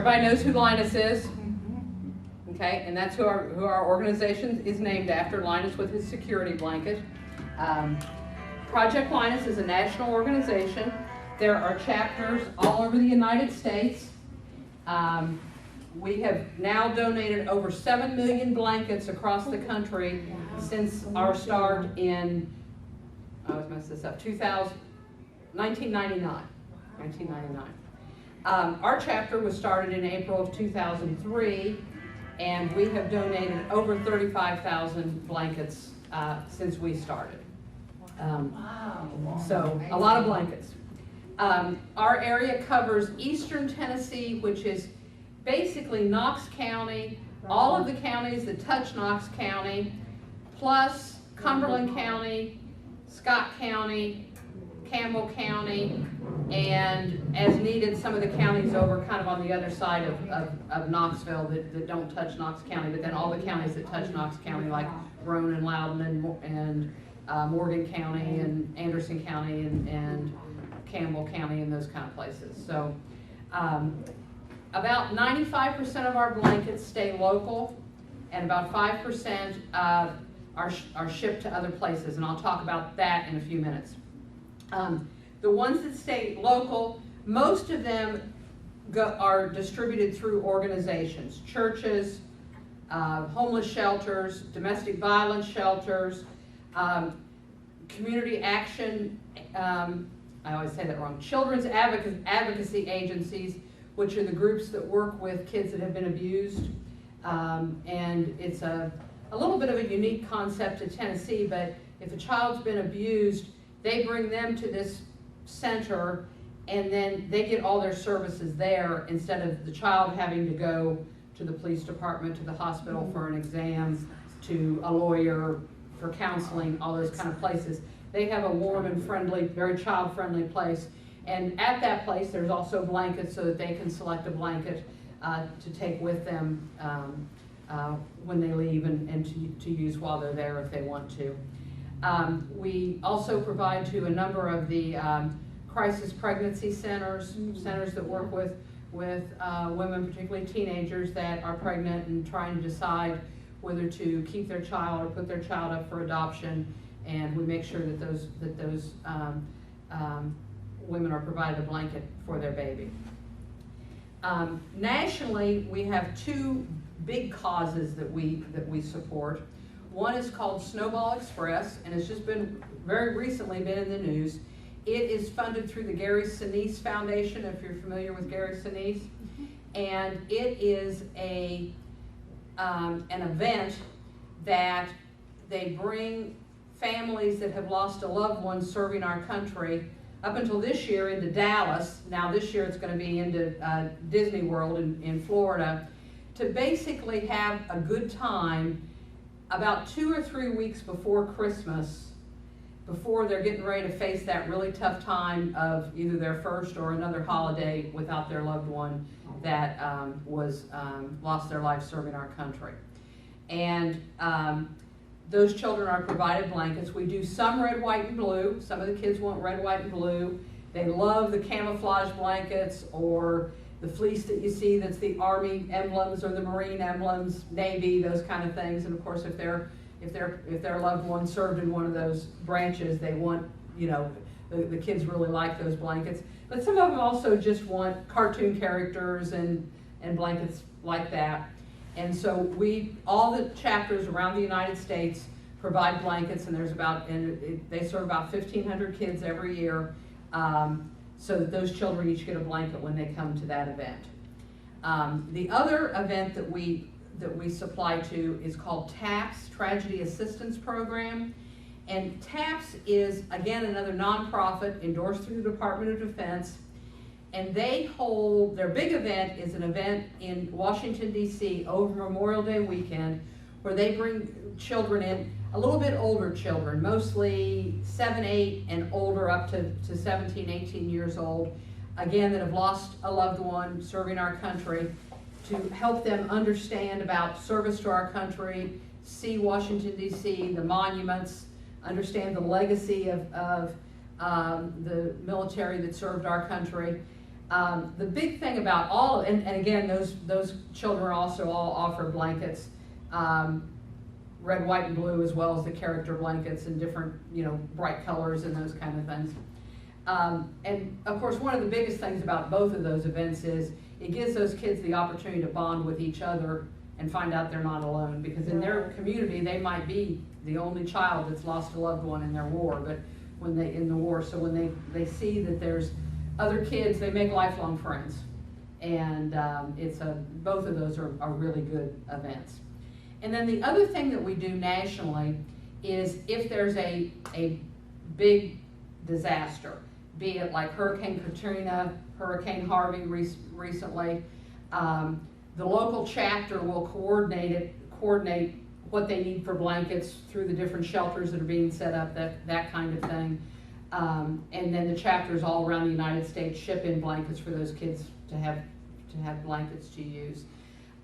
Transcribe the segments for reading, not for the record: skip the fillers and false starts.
everybody knows who Linus is. Okay, and that's who our organization is named after, Linus with his security blanket. Project Linus is a national organization. There are chapters all over the United States. We have now donated over 7 million blankets across the country since our start in, I always mess this up, 1999. Our chapter was started in April of 2003, and we have donated over 35,000 blankets since we started. So a lot of blankets. Our area covers eastern Tennessee, which is basically Knox County, all of the counties that touch Knox County, plus Cumberland County, Scott County, Campbell County, and as needed, some of the counties over kind of on the other side of Knoxville that don't touch Knox County, but then all the counties that touch Knox County, like Roane and Loudon and Morgan County and Anderson County and Campbell County and those kind of places. So about 95% of our blankets stay local, and about 5% are shipped to other places, and I'll talk about that in a few minutes. The ones that stay local, most of them are distributed through organizations, churches, homeless shelters, domestic violence shelters, community action, I always say that wrong, children's advocacy agencies, which are the groups that work with kids that have been abused. And it's a little bit of a unique concept to Tennessee, but if a child's been abused, they bring them to this center, and then they get all their services there instead of the child having to go to the police department, to the hospital for an exam, to a lawyer for counseling, all those kind of places. They have a warm and friendly, very child-friendly place. And at that place, there's also blankets so that they can select a blanket to take with them when they leave and to use while they're there if they want to. We also provide to a number of the crisis pregnancy centers that work with women, particularly teenagers that are pregnant and trying to decide whether to keep their child or put their child up for adoption, and we make sure that those women are provided a blanket for their baby. Nationally, we have two big causes that we support. One is called Snowball Express, and it's just been very recently been in the news. It is funded through the Gary Sinise Foundation, if you're familiar with Gary Sinise, and it is an event that they bring families that have lost a loved one serving our country up until this year into Dallas. Now this year it's going to be into Disney World in Florida, to basically have a good time about 2 or 3 weeks before Christmas, before they're getting ready to face that really tough time of either their first or another holiday without their loved one that lost their life serving our country. And those children are provided blankets. We do some red, white, and blue. Some of the kids want red, white, and blue. They love the camouflage blankets or the fleece that you see that's the Army emblems or the Marine emblems, Navy, those kind of things. And of course, if their loved one served in one of those branches, they want, the kids really like those blankets. But some of them also just want cartoon characters and blankets like that. And so all the chapters around the United States provide blankets, and they serve about 1,500 kids every year, so that those children each get a blanket when they come to that event. The other event that we supply to is called TAPS, Tragedy Assistance Program. And TAPS is, again, another nonprofit endorsed through the Department of Defense. And they hold, their big event is an event in Washington, D.C. over Memorial Day weekend, where they bring children in, a little bit older children, mostly 7, 8, and older, up to 17, 18 years old, again, that have lost a loved one serving our country, to help them understand about service to our country, see Washington, D.C., the monuments, understand the legacy of the military that served our country. The big thing about all, and again, those children also all offer blankets, red, white, and blue, as well as the character blankets in different, bright colors and those kind of things. And of course, one of the biggest things about both of those events is it gives those kids the opportunity to bond with each other and find out they're not alone, because in their community they might be the only child that's lost a loved one in their war, but when they see that there's other kids, they make lifelong friends, and both of those are really good events. And then the other thing that we do nationally is if there's a big disaster, be it like Hurricane Katrina, Hurricane Harvey recently, the local chapter will coordinate what they need for blankets through the different shelters that are being set up, that kind of thing. And then the chapters all around the United States ship in blankets for those kids to have blankets to use.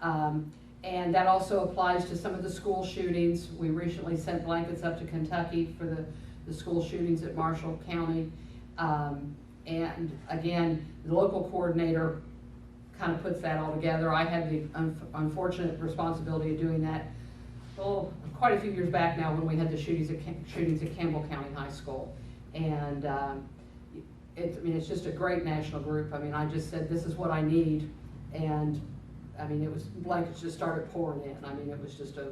And that also applies to some of the school shootings. We recently sent blankets up to Kentucky for the school shootings at Marshall County. And again, the local coordinator kind of puts that all together. I had the unfortunate responsibility of doing that quite a few years back now when we had the shootings at Campbell County High School. And it's just a great national group. I mean, I just said, this is what I need. And I mean, blankets just started pouring in. I mean, it was just I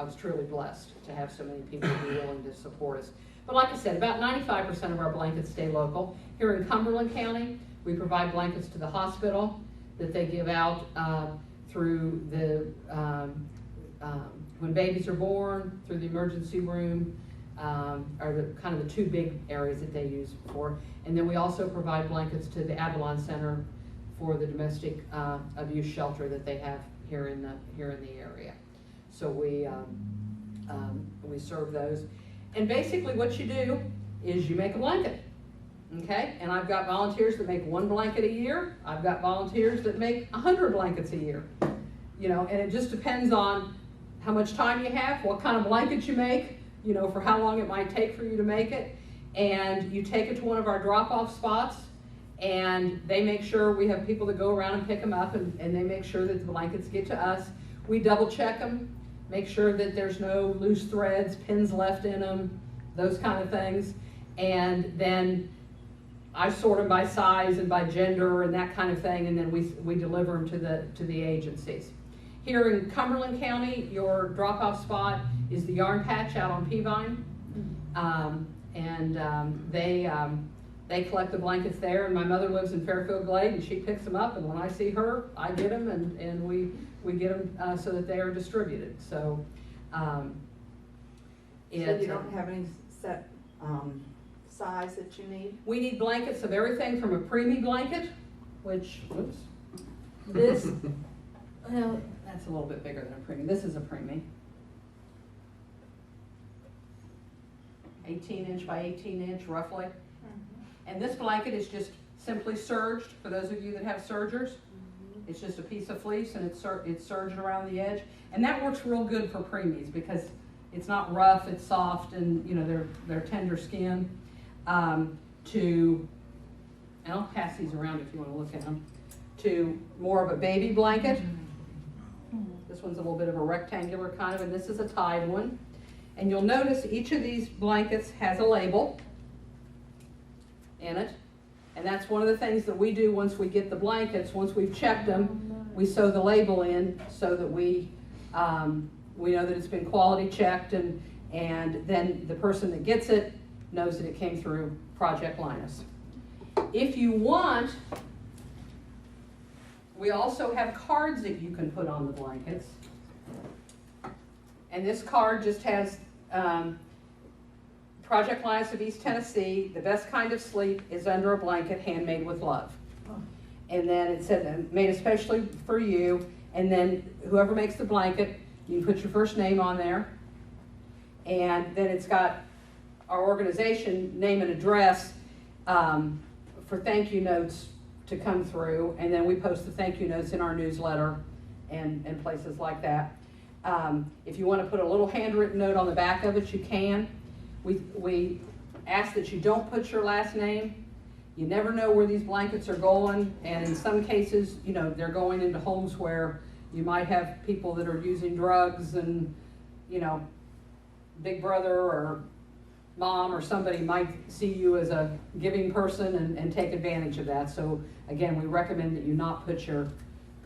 was truly blessed to have so many people be willing to support us. But like I said, about 95% of our blankets stay local. Here in Cumberland County, we provide blankets to the hospital that they give out through when babies are born, through the emergency room, are kind of the two big areas that they use for. And then we also provide blankets to the Avalon Center for the domestic abuse shelter that they have here in the area. So we serve those. And basically what you do is you make a blanket, okay? And I've got volunteers that make one blanket a year. I've got volunteers that make 100 blankets a year. And it just depends on how much time you have, what kind of blankets you make, for how long it might take for you to make it. And you take it to one of our drop-off spots, and they make sure we have people that go around and pick them up, and they make sure that the blankets get to us. We double check them, make sure that there's no loose threads, pins left in them, those kind of things. And then I sort them by size and by gender and that kind of thing, and then we deliver them to the agencies. Here in Cumberland County, your drop-off spot is the Yarn Patch out on Peavine. They collect the blankets there, and my mother lives in Fairfield Glade, and she picks them up, and when I see her, I get them, and we get them so that they are distributed. So, so you don't have any set size that you need? We need blankets of everything from a preemie blanket, which, oops, this, well, that's a little bit bigger than a preemie. This is a preemie. 18-inch by 18-inch, roughly. And this blanket is just simply serged, for those of you that have sergers. It's just a piece of fleece, and it's serged around the edge. And that works real good for preemies because it's not rough, it's soft, and they're tender skin. And I'll pass these around if you want to look at them, to more of a baby blanket. This one's a little bit of a rectangular kind of, and this is a tied one. And you'll notice each of these blankets has a label in it. And that's one of the things that we do once we get the blankets. Once we've checked them, we sew the label in so that we know that it's been quality checked, and then the person that gets it knows that it came through Project Linus. If you want, we also have cards that you can put on the blankets. And this card just has Project Linus of East Tennessee, the best kind of sleep is under a blanket, handmade with love. And then it said, made especially for you, and then whoever makes the blanket, you can put your first name on there. And then it's got our organization name and address for thank you notes to come through, and then we post the thank you notes in our newsletter and places like that. If you want to put a little handwritten note on the back of it, you can. We ask that you don't put your last name, You never know where these blankets are going, and in some cases, you know, they're going into homes where you might have people that are using drugs, and, you know, big brother or mom or somebody might see you as a giving person and take advantage of that. So again, we recommend that you not put your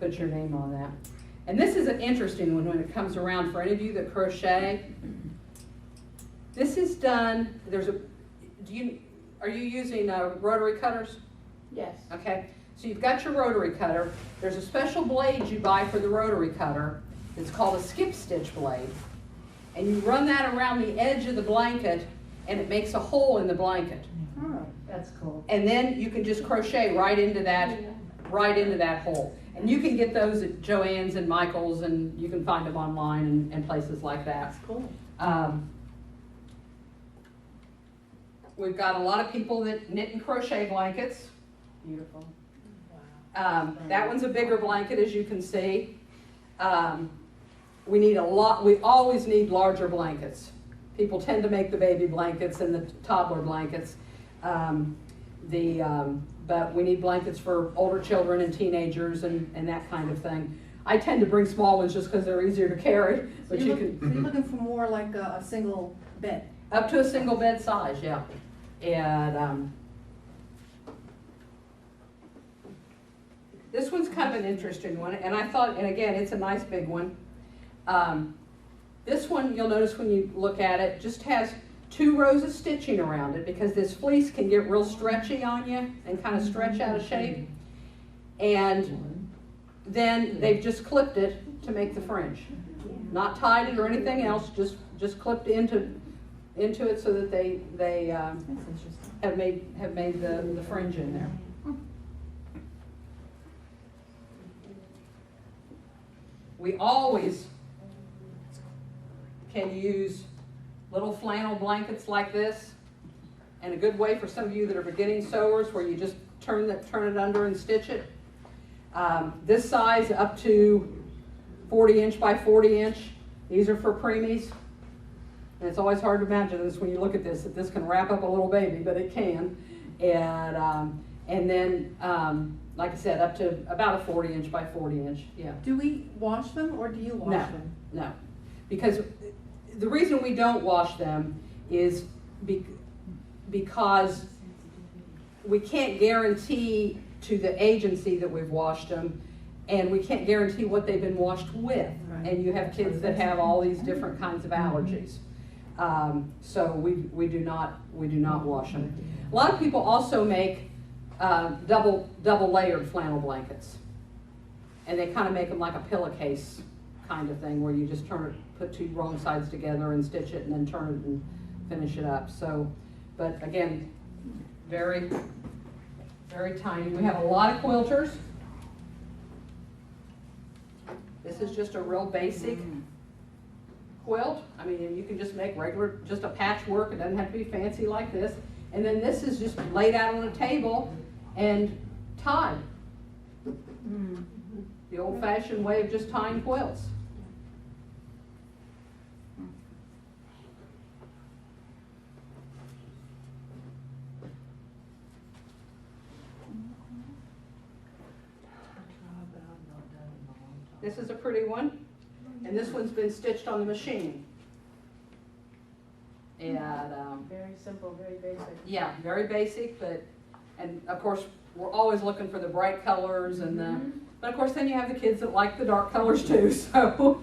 name on that. And this is an interesting one when it comes around for any of you that crochet. This is done, are you using rotary cutters? Yes. Okay, so you've got your rotary cutter. There's a special blade you buy for the rotary cutter. It's called a skip stitch blade. And you run that around the edge of the blanket, and it makes a hole in the blanket. Oh, that's cool. And then you can just crochet right into that hole. And you can get those at Joann's and Michael's, and you can find them online and places like that. That's cool. We've got a lot of people that knit and crochet blankets. Beautiful. That one's a bigger blanket, as you can see. We always need larger blankets. People tend to make the baby blankets and the toddler blankets. But we need blankets for older children and teenagers and that kind of thing. I tend to bring small ones just because they're easier to carry. But So you're looking for more like a single bed? Up to a single bed size, yeah. And this one's kind of an interesting one, and I thought, and again, it's a nice big one. This one, you'll notice when you look at it, just has 2 rows of stitching around it, because this fleece can get real stretchy on you and kind of stretch out of shape. And then they've just clipped it to make the fringe. Not tied it or anything else, just clipped into it so that they have made the fringe in there. We always can use little flannel blankets like this, and a good way for some of you that are beginning sewers, where you just turn it under and stitch it. This size up to 40 inch by 40 inch. These are for preemies. And it's always hard to imagine this when you look at this, that this can wrap up a little baby, but it can. And then, like I said, up to about a 40 inch by 40 inch, yeah. Do we wash them, or do you wash them? No, because the reason we don't wash them is because we can't guarantee to the agency that we've washed them, and we can't guarantee what they've been washed with. Right. And you have kids that have all these different kinds of allergies. So we do not wash them. A lot of people also make double layered flannel blankets, and they kind of make them like a pillowcase kind of thing, where you just put 2 wrong sides together and stitch it, and then turn it and finish it up. So, but again, very, very tiny. We have a lot of quilters. This is just a real basic quilt. I mean, you can just make just a patchwork. It doesn't have to be fancy like this. And then this is just laid out on a table and tied. The old-fashioned way of just tying quilts. This is a pretty one, and this one's been stitched on the machine. And Very simple, very basic. yeah, very basic, and of course we're always looking for the bright colors but of course then you have the kids that like the dark colors too. So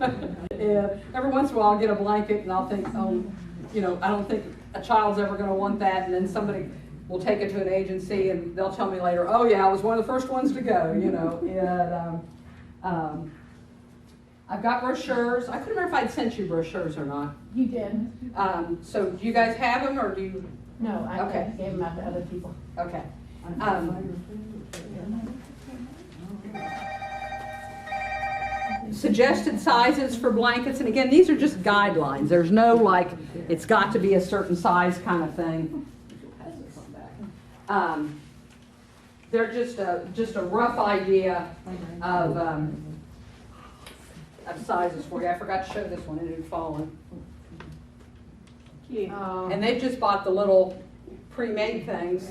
yeah, every once in a while I'll get a blanket and I'll think, oh, you know, I don't think a child's ever going to want that, and then somebody will take it to an agency and they'll tell me later, oh yeah, I was one of the first ones to go, you know. And I've got brochures. I couldn't remember if I'd sent you brochures or not. You did? So do you guys have them, or do you? No, I Okay. gave them out to other people. Okay. Suggested sizes for blankets, and again, these are just guidelines. There's no like, it's got to be a certain size kind of thing. They're just a rough idea of sizes for you. I forgot to show this one, it had fallen. Cute. And they've just bought the little pre-made things.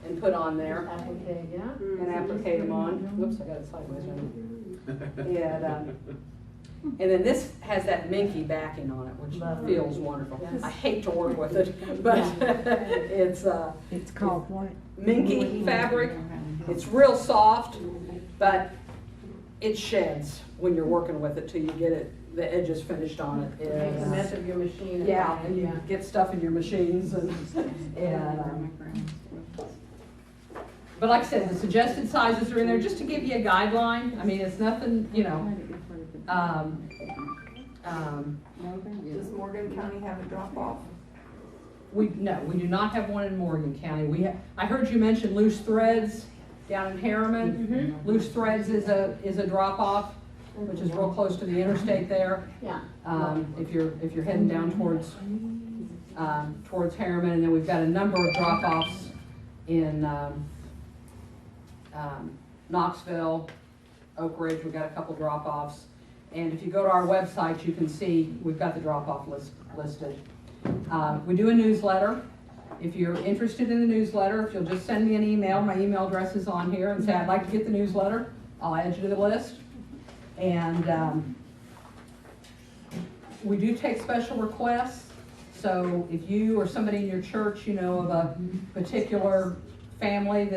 and put on there Applique, yeah. and applique them on. Whoops, I got it sideways right now. And then this has that minky backing on it, which Lovely. feels wonderful. Yes. I hate to work with it, but It's called what? minky fabric. It's real soft, but it sheds when you're working with it till you get it, the edges finished on it. Makes a And, mess of your machine. yeah, and you get stuff in your machines but like I said, the suggested sizes are in there just to give you a guideline. I mean, it's nothing, you know. Does Morgan County have a drop-off? No, we do not have one in Morgan County. I heard you mention Loose Threads down in Harriman. Mhm. Loose Threads is a drop-off, which is real close to the interstate there. Yeah. If you're heading down towards Harriman, and then we've got a number of drop-offs in Knoxville, Oak Ridge. We've got a couple drop-offs, and if you go to our website, you can see we've got the drop-off list listed. We do a newsletter. If you're interested in the newsletter, if you'll just send me an email, my email address is on here, and say I'd like to get the newsletter, I'll add you to the list. And we do take special requests. So if you or somebody in your church, you know, of a particular family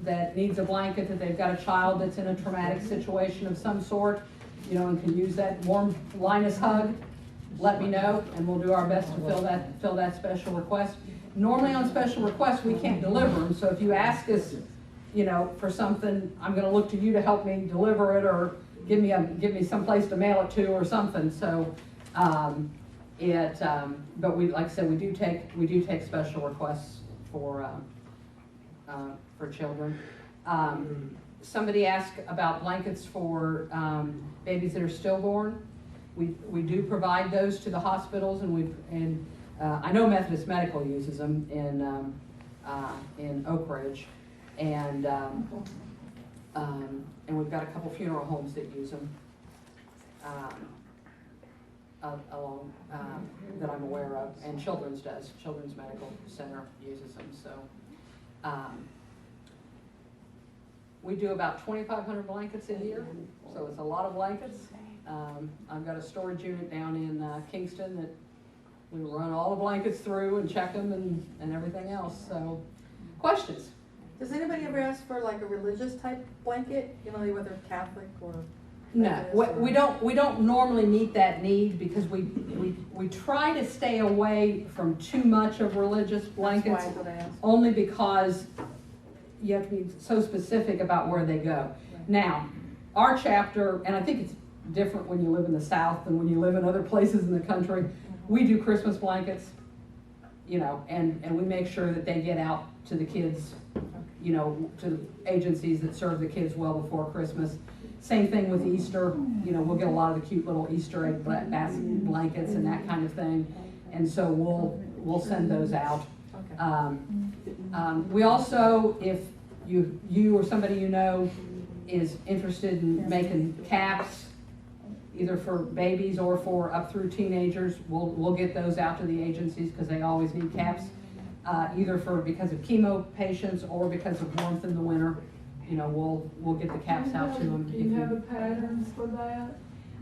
that needs a blanket, that they've got a child that's in a traumatic situation of some sort, you know, and can use that warm Linus hug, let me know, and we'll do our best to fill that special request. Normally on special requests, we can't deliver them, so if you ask us, you know, for something, I'm gonna look to you to help me deliver it, or give me some place to mail it to or something. So, but we, like I said, we do take special requests for children. Somebody asked about blankets for babies that are stillborn. We do provide those to the hospitals, and I know Methodist Medical uses them in Oak Ridge, and we've got a couple funeral homes that use them along that I'm aware of, and Children's Medical Center uses them. So we do about 2,500 blankets a year, so it's a lot of blankets. I've got a storage unit down in Kingston that we run all the blankets through and check them and everything else. So, questions? Does anybody ever ask for like a religious type blanket, you know, whether Catholic or? No, Methodist we don't normally meet that need, because we try to stay away from too much of religious blankets, That's why I asked. only because you have to be so specific about where they go. Now, our chapter, and I think it's different when you live in the South than when you live in other places in the country, we do Christmas blankets, you know, and we make sure that they get out to the kids, you know, to agencies that serve the kids well before Christmas. Same thing with Easter, you know, we'll get a lot of the cute little Easter egg basket blankets and that kind of thing, and so we'll send those out. Okay. We also, if you or somebody you know is interested in making caps, either for babies or for up through teenagers, we'll get those out to the agencies, because they always need caps, either because of chemo patients or because of warmth in the winter. You know, we'll get the caps out to them. Do you have a pattern for that?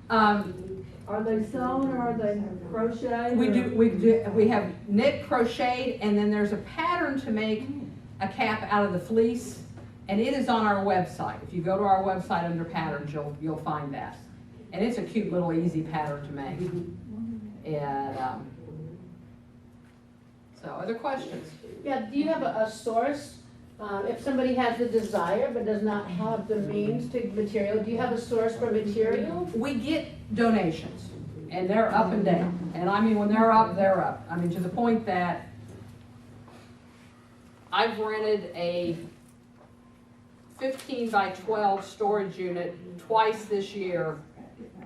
Um, Are they sewn or are they crocheted? we have knit, crocheted, and then there's a pattern to make a cap out of the fleece, and it is on our website. If you go to our website under patterns, you'll find that. And it's a cute little easy pattern to make. And so, other questions? Yeah, do you have a source? If somebody has the desire but does not have the means to material, do you have a source for material? We get donations, and they're up and down. And I mean, when they're up, they're up. I mean, to the point that I've rented a 15 by 12 storage unit twice this year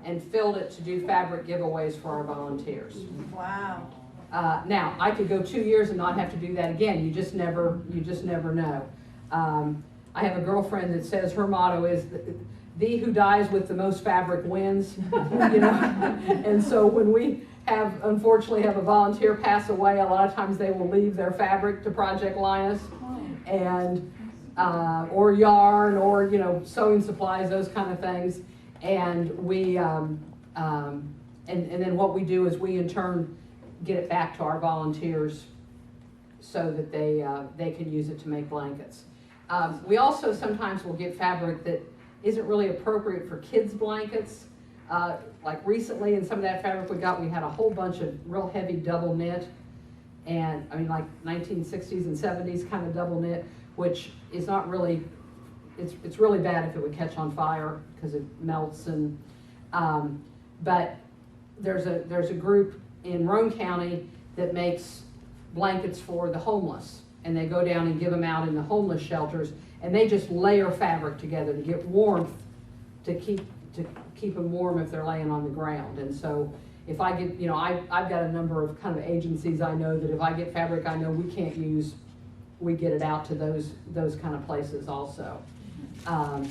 and filled it to do fabric giveaways for our volunteers. Wow. Now, I could go 2 years and not have to do that again. You just never know. I have a girlfriend that says her motto is, "Thee who dies with the most fabric wins," you know. And so when we unfortunately have a volunteer pass away, a lot of times they will leave their fabric to Project Linus, and or yarn, or sewing supplies, those kind of things. And we and then what we do is we in turn get it back to our volunteers so that they can use it to make blankets. We also sometimes will get fabric that isn't really appropriate for kids' blankets. Like recently, in some of that fabric we got, we had a whole bunch of real heavy double knit, and I mean like 1960s and 70s kind of double knit, which is not really, it's really bad if it would catch on fire because it melts. And but there's a group in Roane County that makes blankets for the homeless, and they go down and give them out in the homeless shelters, and they just layer fabric together to get warmth, to keep them warm if they're laying on the ground. And so if I get, I've got a number of kind of agencies I know that if I get fabric I know we can't use, we get it out to those kind of places also. And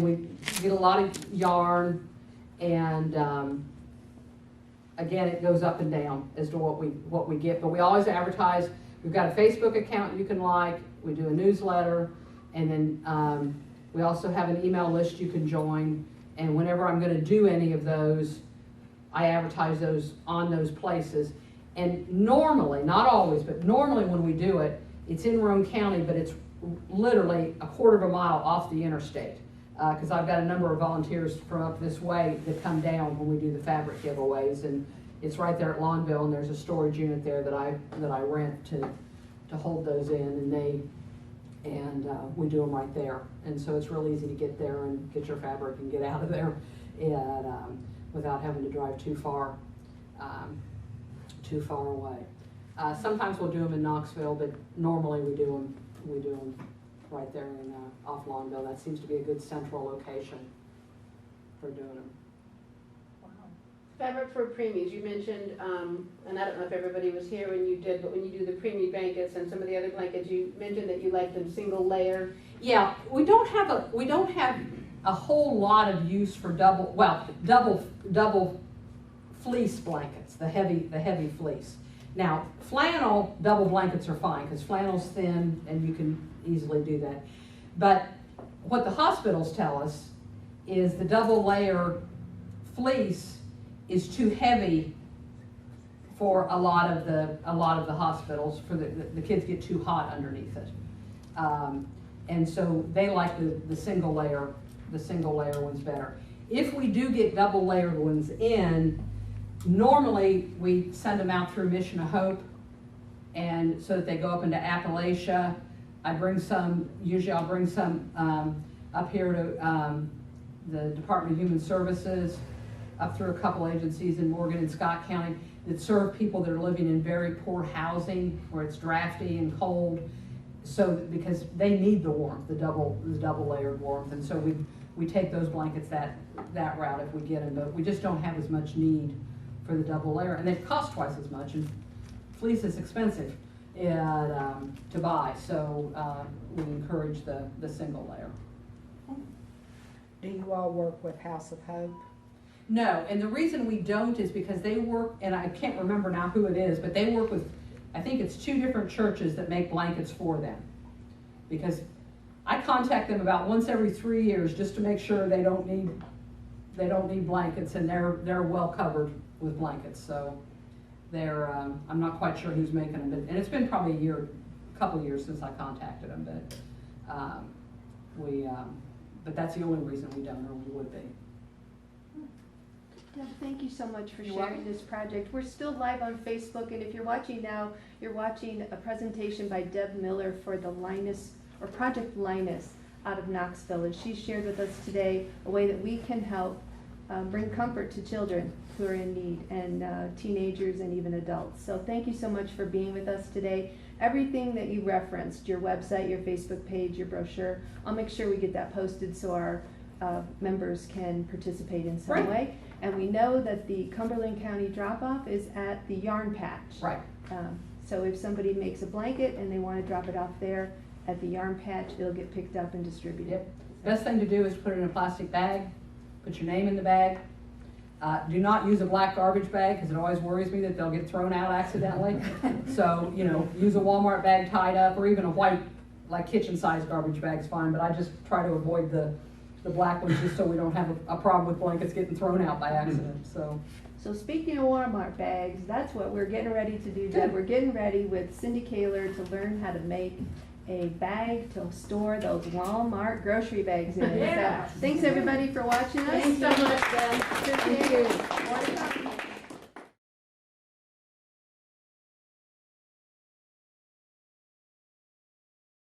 we get a lot of yarn, and again, it goes up and down as to what we get, but we always advertise. We've got a Facebook account you can like, we do a newsletter, and then we also have an email list you can join, and whenever I'm gonna do any of those, I advertise those on those places. And normally, not always, but normally when we do it, it's in Roane County, but it's literally a quarter of a mile off the interstate. Because I've got a number of volunteers from up this way that come down when we do the fabric giveaways, and it's right there at Lawnville, and there's a storage unit there that I rent to hold those in, and we do them right there. And so it's real easy to get there and get your fabric and get out of there, and without having to drive too far away. Sometimes we'll do them in Knoxville, but normally we do them right there in off Lawnville. That seems to be a good central location for doing them. Fabric for preemies, you mentioned, and I don't know if everybody was here when you did, but when you do the preemie blankets and some of the other blankets, you mentioned that you like them single layer. Yeah, we don't have a whole lot of use for double fleece blankets, the heavy fleece. Now, flannel double blankets are fine because flannel's thin and you can easily do that. But what the hospitals tell us is the double layer fleece is too heavy for a lot of the hospitals. For the kids get too hot underneath it, and so they like the single layer ones better. If we do get double layered ones in, normally we send them out through Mission of Hope, and so that they go up into Appalachia. Usually I'll bring some up here to the Department of Human Services, up through a couple agencies in Morgan and Scott County that serve people that are living in very poor housing where it's drafty and cold. So because they need the warmth, the double layered warmth, and so we take those blankets that route if we get them, but we just don't have as much need for the double layer, and they cost twice as much, and fleece is expensive to buy, so we encourage the single layer. Do you all work with House of Hope? No, and the reason we don't is because they work, and I can't remember now who it is, but they work with, I think it's 2 different churches that make blankets for them. Because I contact them about once every 3 years just to make sure they don't need blankets, and they're well covered with blankets. So they're I'm not quite sure who's making them, and it's been probably a couple years since I contacted them, but that's the only reason we don't, or we would be. Deb, thank you so much for You're sharing welcome. this project. We're still live on Facebook, and if you're watching now, you're watching a presentation by Deb Miller for the Linus, or Project Linus, out of Knoxville, and she shared with us today a way that we can help bring comfort to children who are in need, and teenagers and even adults. So thank you so much for being with us today. Everything that you referenced, your website, your Facebook page, your brochure, I'll make sure we get that posted so our members can participate in some Right. way. And we know that the Cumberland County drop-off is at the Yarn Patch. Right. So if somebody makes a blanket and they want to drop it off there at the Yarn Patch, it'll get picked up and distributed. Yep. Best thing to do is put it in a plastic bag, put your name in the bag, Do not use a black garbage bag, because it always worries me that they'll get thrown out accidentally. So, you know, use a Walmart bag tied up, or even a white, like kitchen-sized garbage bag is fine, but I just try to avoid the black ones, just so we don't have a problem with blankets getting thrown out by accident, so. So speaking of Walmart bags, that's what we're getting ready to do, Deb. We're getting ready with Cindy Kaler to learn how to make a bag to store those Walmart grocery bags in. Yeah. So, thanks everybody for watching us. Thanks so much, Ben. Appreciate it.